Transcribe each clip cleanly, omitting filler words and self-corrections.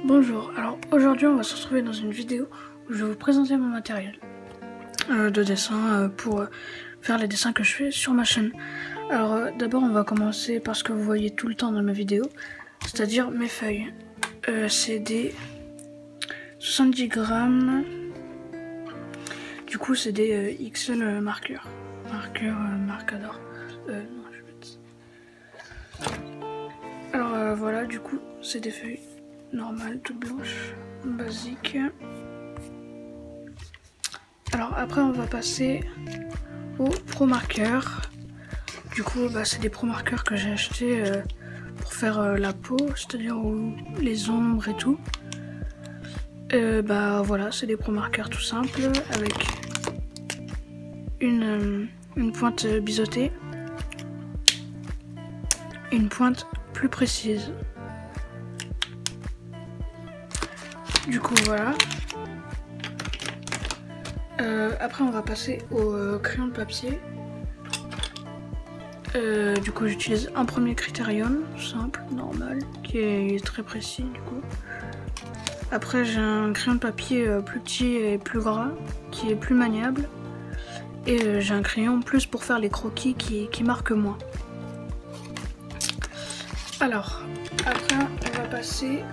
Bonjour, alors aujourd'hui on va se retrouver dans une vidéo où je vais vous présenter mon matériel de dessin pour faire les dessins que je fais sur ma chaîne. Alors d'abord on va commencer par ce que vous voyez tout le temps dans mes vidéos, c'est-à-dire mes feuilles. C'est des 70 grammes, du coup c'est des XL marqueurs, marcador. Non, je vais mettre ça. Alors voilà, du coup c'est des feuilles normales, toutes blanches, basiques. Alors après on va passer aux pro marqueurs. Du coup c'est des pro marqueurs que j'ai acheté pour faire la peau, c'est-à-dire les ombres et tout. Voilà, c'est des pro marqueurs tout simples avec une pointe biseautée et une pointe plus précise. Du coup voilà. Après on va passer au crayon de papier. Du coup j'utilise un premier Critérium, simple, normal, qui est très précis du coup. Après j'ai un crayon de papier plus petit et plus gras, qui est plus maniable. Et j'ai un crayon plus pour faire les croquis qui marquent moins. Alors, après on va passer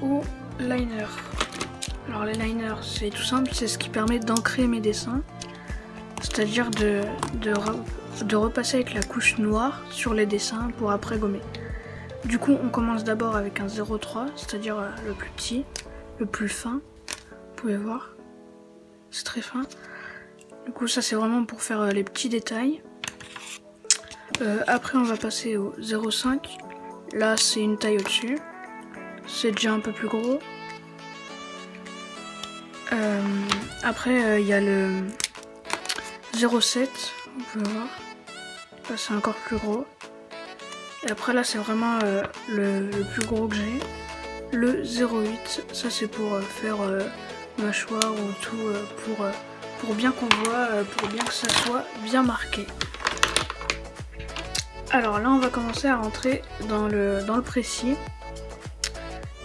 au liner. Alors les liners c'est tout simple, c'est ce qui permet d'ancrer mes dessins. C'est-à-dire de repasser avec la couche noire sur les dessins pour après gommer. Du coup on commence d'abord avec un 0,3, c'est-à-dire le plus petit, le plus fin. Vous pouvez voir, c'est très fin. Du coup ça c'est vraiment pour faire les petits détails. Après on va passer au 0,5. Là c'est une taille au-dessus. C'est déjà un peu plus gros. Après il y a le 0,7, vous pouvez voir. Là c'est encore plus gros. Et après là c'est vraiment le plus gros que j'ai. Le 0,8, ça c'est pour faire mâchoire ou tout, pour bien qu'on voit, pour bien que ça soit bien marqué. Alors là on va commencer à rentrer dans le précis.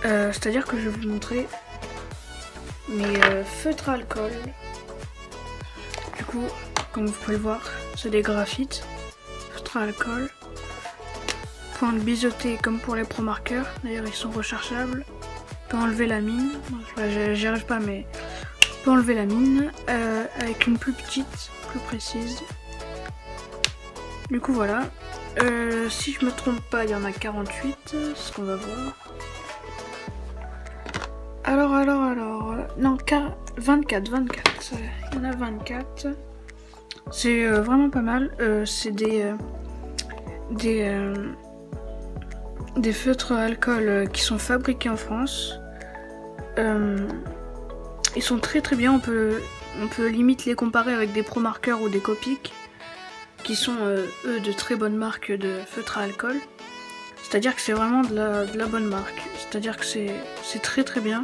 C'est-à-dire que je vais vous montrer mes feutres à alcool. Du coup, comme vous pouvez le voir, c'est des graphites, feutres à alcool, pointe biseautée comme pour les pro marqueurs. D'ailleurs ils sont rechargeables. On peut enlever la mine, j'y arrive pas mais on peut enlever la mine avec une plus petite, plus précise. Du coup voilà. Si je me trompe pas, il y en a 48, c'est ce qu'on va voir. Alors, non, 24, il y en a 24. C'est vraiment pas mal. C'est des feutres à alcool qui sont fabriqués en France. Ils sont très bien, on peut limite les comparer avec des pro marqueurs ou des Copic, qui sont eux de très bonnes marques de feutres à alcool. C'est-à-dire que c'est vraiment de la bonne marque. C'est-à-dire que c'est très bien.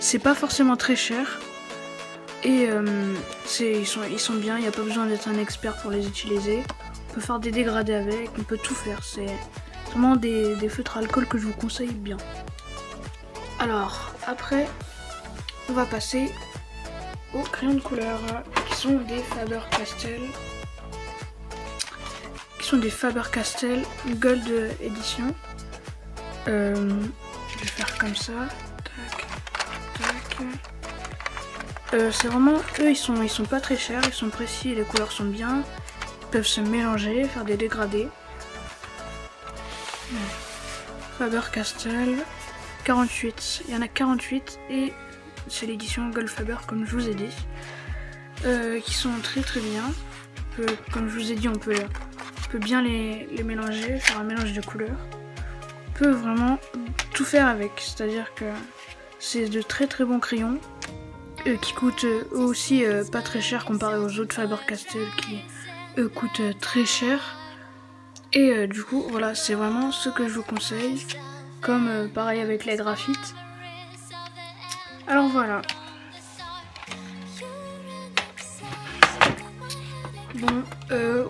C'est pas forcément très cher. Et ils sont bien, il n'y a pas besoin d'être un expert pour les utiliser. On peut faire des dégradés avec, on peut tout faire. C'est vraiment des feutres à alcool que je vous conseille bien. Alors, après, on va passer aux crayons de couleur, qui sont des Faber-Castell. Faber-Castell Gold Edition. Je vais faire comme ça. Tac. C'est vraiment, eux ils sont pas très chers, ils sont précis, les couleurs sont bien. Ils peuvent se mélanger, faire des dégradés. Faber-Castell 48. Il y en a 48 et c'est l'édition Gold Faber comme je vous ai dit. Qui sont très bien. Comme je vous ai dit, on peut bien les mélanger, faire un mélange de couleurs. On peut vraiment tout faire avec, c'est-à-dire que c'est de très bons crayons qui coûtent eux aussi pas très cher comparé aux autres Faber-Castell qui eux coûtent très cher. Et du coup voilà, c'est vraiment ce que je vous conseille, comme pareil avec les graphites. Alors voilà. Bon,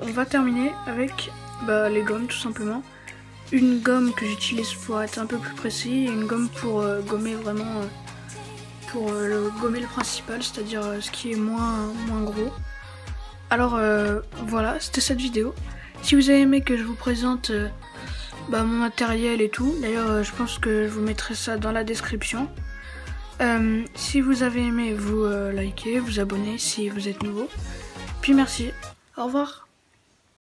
on va terminer avec les gommes tout simplement. une gomme que j'utilise pour être un peu plus précis et une gomme pour gommer vraiment gommer le principal, c'est-à-dire ce qui est moins gros. Alors voilà, c'était cette vidéo. Si vous avez aimé que je vous présente mon matériel et tout, d'ailleurs je pense que je vous mettrai ça dans la description. Si vous avez aimé, vous likez, vous abonnez si vous êtes nouveau. Puis merci, au revoir.